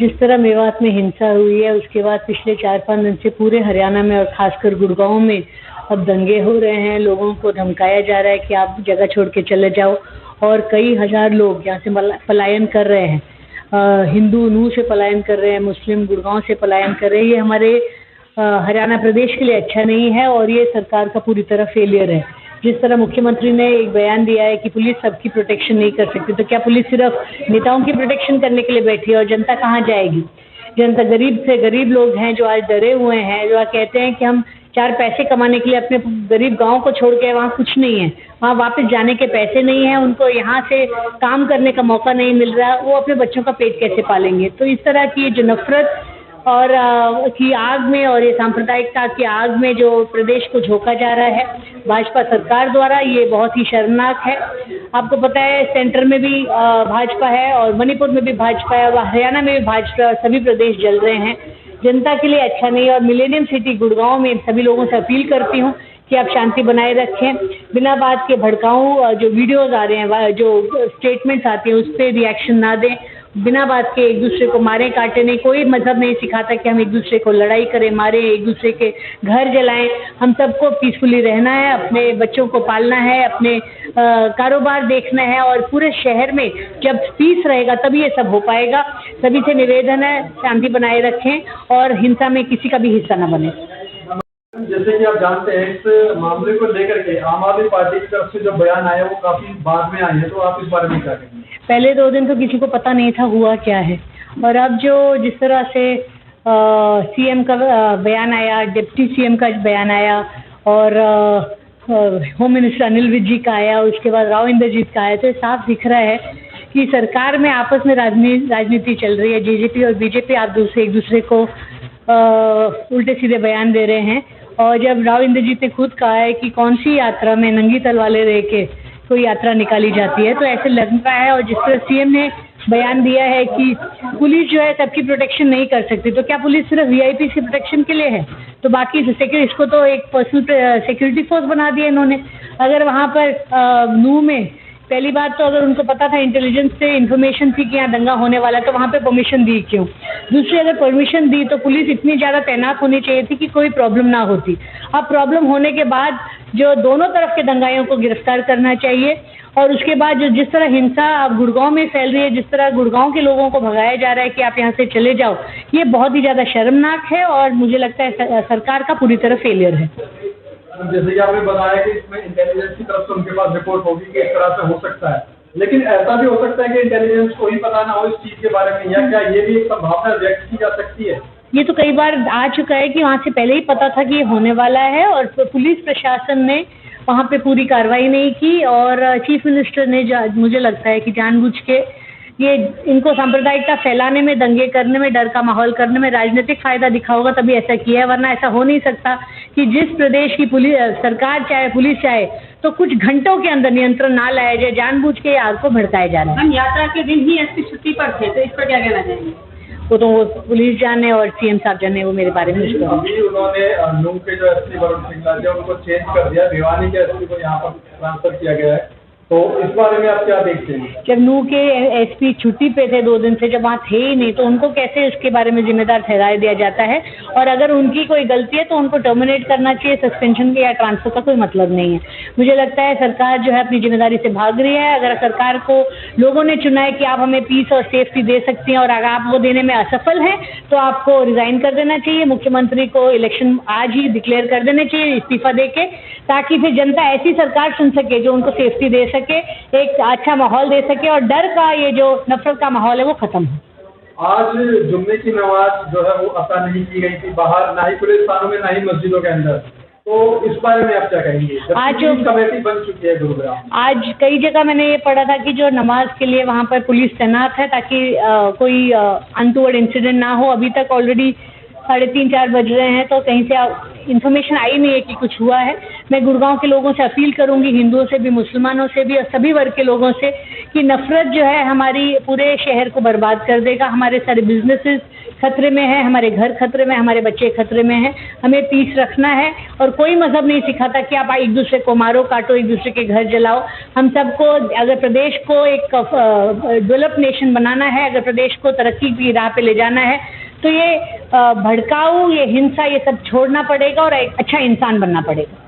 जिस तरह मेवात में हिंसा हुई है, उसके बाद पिछले 4-5 दिन से पूरे हरियाणा में और खासकर गुड़गांव में अब दंगे हो रहे हैं। लोगों को धमकाया जा रहा है कि आप जगह छोड़ के चले जाओ, और कई हजार लोग यहाँ से पलायन कर रहे हैं। हिंदू नूह से पलायन कर रहे हैं, मुस्लिम गुड़गांव से पलायन कर रहे हैं। ये हमारे हरियाणा प्रदेश के लिए अच्छा नहीं है और ये सरकार का पूरी तरह फेलियर है। जिस तरह मुख्यमंत्री ने एक बयान दिया है कि पुलिस सबकी प्रोटेक्शन नहीं कर सकती, तो क्या पुलिस सिर्फ नेताओं की प्रोटेक्शन करने के लिए बैठी है और जनता कहाँ जाएगी? जनता गरीब से गरीब लोग हैं जो आज डरे हुए हैं, जो कहते हैं कि हम 4 पैसे कमाने के लिए अपने गरीब गांव को छोड़ के, वहाँ कुछ नहीं है, वहाँ वापस जाने के पैसे नहीं हैं, उनको यहाँ से काम करने का मौका नहीं मिल रहा, वो अपने बच्चों का पेट कैसे पालेंगे? तो इस तरह की जो नफरत और की आग में और ये सांप्रदायिकता की आग में जो प्रदेश को झोंका जा रहा है भाजपा सरकार द्वारा, ये बहुत ही शर्मनाक है। आपको पता है सेंटर में भी भाजपा है और मणिपुर में भी भाजपा है और हरियाणा में भी भाजपा और सभी प्रदेश जल रहे हैं। जनता के लिए अच्छा नहीं है और मिलेनियम सिटी गुड़गांव में सभी लोगों से अपील करती हूँ कि आप शांति बनाए रखें, बिना बात के भड़काऊ जो वीडियोज़ आ रहे हैं, जो स्टेटमेंट्स आती हैं उस पर रिएक्शन ना दें, बिना बात के एक दूसरे को मारे काटे नहीं। कोई मजहब नहीं सिखाता कि हम एक दूसरे को लड़ाई करें, मारें, एक दूसरे के घर जलाएं। हम सबको पीसफुली रहना है, अपने बच्चों को पालना है, अपने कारोबार देखना है और पूरे शहर में जब पीस रहेगा तभी ये सब हो पाएगा। सभी से निवेदन है शांति बनाए रखें और हिंसा में किसी का भी हिस्सा न बने। जैसे कि आप जानते हैं इस मामले को लेकर के आम आदमी पार्टी की तरफ से जो बयान आया वो काफी बाद में आए हैं, तो आप इस बारे में क्या कहेंगे? पहले 2 दिन तो किसी को पता नहीं था हुआ क्या है, और अब जो जिस तरह से सीएम का बयान आया, डिप्टी सीएम का बयान आया और होम मिनिस्टर अनिल विज जी का आया, उसके बाद राव इंद्रजीत का आया, तो साफ दिख रहा है कि सरकार में आपस में राजनीति चल रही है। जेजेपी और बीजेपी एक दूसरे को उल्टे सीधे बयान दे रहे हैं। और जब राव इंद्रजीत ने खुद कहा है कि कौन सी यात्रा में नंगी तलवारें रह के कोई यात्रा निकाली जाती है, तो ऐसे लग रहा है। और जिस तरह सीएम ने बयान दिया है कि पुलिस जो है सबकी प्रोटेक्शन नहीं कर सकती, तो क्या पुलिस सिर्फ वीआईपी की प्रोटेक्शन के लिए है? तो बाकी इसको तो एक पर्सनल सिक्योरिटी फोर्स बना दिया इन्होंने। अगर वहाँ पर नूह में पहली बात तो अगर उनको पता था, इंटेलिजेंस से इन्फॉर्मेशन थी कि यहाँ दंगा होने वाला, तो वहाँ पे परमिशन दी क्यों? दूसरी, अगर परमिशन दी तो पुलिस इतनी ज़्यादा तैनात होनी चाहिए थी कि कोई प्रॉब्लम ना होती। अब प्रॉब्लम होने के बाद जो दोनों तरफ के दंगाइयों को गिरफ्तार करना चाहिए। और उसके बाद जो जिस तरह हिंसा अब गुड़गांव में फैल रही है, जिस तरह गुड़गांव के लोगों को भगाया जा रहा है कि आप यहाँ से चले जाओ, ये बहुत ही ज़्यादा शर्मनाक है और मुझे लगता है सरकार का पूरी तरह फेलियर है। जैसे कि आपने बताया कि इसमें इंटेलिजेंस की तरफ से उनके पास रिपोर्ट होगी कि इस तरह से हो सकता है, लेकिन ऐसा भी हो सकता है कि इंटेलिजेंस को ही पता ना हो इस चीज के बारे में, या क्या ये भी एक संभावना व्यक्त की जा सकती है? ये तो कई बार आ चुका है कि वहाँ से पहले ही पता था कि ये होने वाला है और पुलिस प्रशासन ने वहाँ पे पूरी कार्रवाई नहीं की और चीफ मिनिस्टर ने मुझे लगता है कि जानबूझ के ये इनको सांप्रदायिकता फैलाने में, दंगे करने में, डर का माहौल करने में राजनीतिक फायदा दिखा होगा, तभी ऐसा किया है। वरना ऐसा हो नहीं सकता कि जिस प्रदेश की सरकार चाहे, पुलिस चाहे, तो कुछ घंटों के अंदर नियंत्रण ना लाया जाए। जानबूझ के आग को भड़काया जा रहा है। हम यात्रा के दिन ही एसपी छुट्टी पर थे, तो इस पर क्या कहना चाहेंगे? वो तो पुलिस जाने और सीएम साहब जाने, वो मेरे बारे में अभी उन्होंने नूह के जो एसपी वरुण सिंगला थे उनको चेंज कर दिया, भिवानी के एसपी को यहाँ पर ट्रांसफर किया गया है, तो इस बारे में आप क्या देखते हैं? जब नूह के एसपी छुट्टी पे थे 2 दिन से, जब वहाँ थे ही नहीं, तो उनको कैसे इसके बारे में जिम्मेदार ठहरा दिया जाता है? और अगर उनकी कोई गलती है तो उनको टर्मिनेट करना चाहिए। सस्पेंशन के या ट्रांसफर का कोई मतलब नहीं है। मुझे लगता है सरकार जो है अपनी जिम्मेदारी से भाग रही है। अगर सरकार को लोगों ने चुना है कि आप हमें पीस और सेफ्टी दे सकती हैं और अगर आप वो देने में असफल हैं तो आपको रिजाइन कर देना चाहिए। मुख्यमंत्री को इलेक्शन आज ही डिक्लेयर कर देने चाहिए, इस्तीफा दे के, ताकि फिर जनता ऐसी सरकार चुन सके जो उनको सेफ्टी दे सके, एक अच्छा माहौल दे सके और डर का, ये जो नफरत का माहौल है, वो खत्म हो। आज जुम्मे की नमाज जो है वो अता नहीं की गई थी बाहर, ना ही पुलिस थानों में, ना ही मस्जिदों के अंदर, तो इस बारे में आप क्या कहेंगे? आज जो कमेटी बन चुकी है गुरुग्राम, आज कई जगह मैंने ये पढ़ा था कि जो नमाज के लिए वहाँ पर पुलिस तैनात है ताकि कोई अनटूवर्ड इंसिडेंट ना हो। अभी तक ऑलरेडी 3:30-4 बज रहे हैं, तो कहीं से इन्फॉर्मेशन आई नहीं है कि कुछ हुआ है। मैं गुड़गांव के लोगों से अपील करूंगी, हिंदुओं से भी, मुसलमानों से भी और सभी वर्ग के लोगों से, कि नफरत जो है हमारी पूरे शहर को बर्बाद कर देगा। हमारे सारे बिजनेसेस, खतरे में है, हमारे घर खतरे में, हमारे बच्चे खतरे में हैं। हमें पीस रखना है और कोई मजहब नहीं सिखाता कि आप एक दूसरे को मारो काटो, एक दूसरे के घर जलाओ। हम सबको अगर प्रदेश को एक डेवलप नेशन बनाना है, अगर प्रदेश को तरक्की की राह पे ले जाना है, तो ये भड़काऊ, ये हिंसा, ये सब छोड़ना पड़ेगा और एक अच्छा इंसान बनना पड़ेगा।